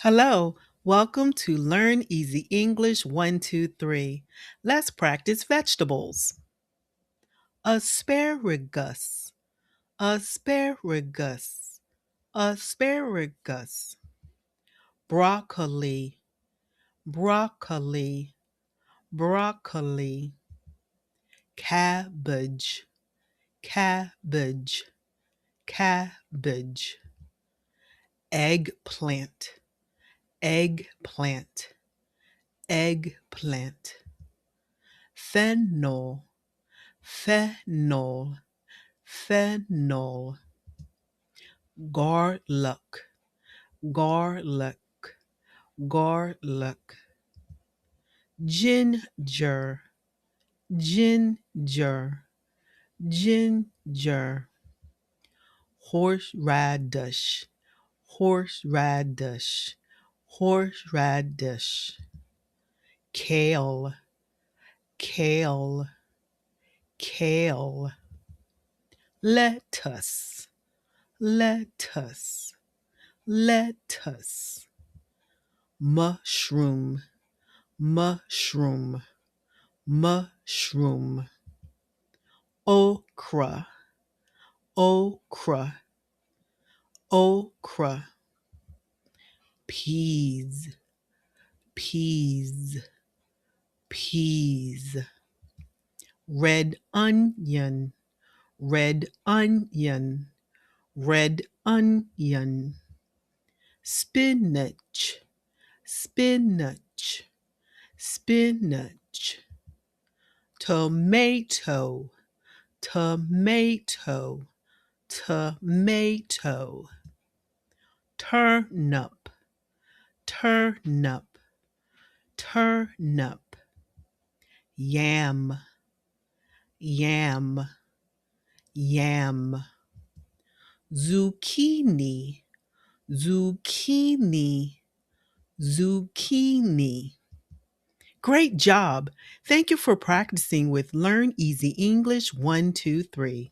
Hello, welcome to Learn Easy English 1, 2, 3. Let's practice vegetables. Asparagus, asparagus, asparagus. Broccoli, broccoli, broccoli. Cabbage, cabbage, cabbage. Eggplant, eggplant, eggplant. Fennel, fennel, fennel. Garlic, garlic, garlic. Ginger, ginger, ginger. Horseradish, horseradish, horseradish. Kale, kale, kale. Lettuce, lettuce, lettuce. Mushroom, mushroom, mushroom. Okra, okra, okra. Peas, peas, peas. Red onion, red onion, red onion. Spinach, spinach, spinach. Tomato, tomato, tomato. Turnip, turnip, turnip. Yam, yam, yam. Zucchini, zucchini, zucchini. Great job. Thank you for practicing with Learn Easy English 1, 2, 3.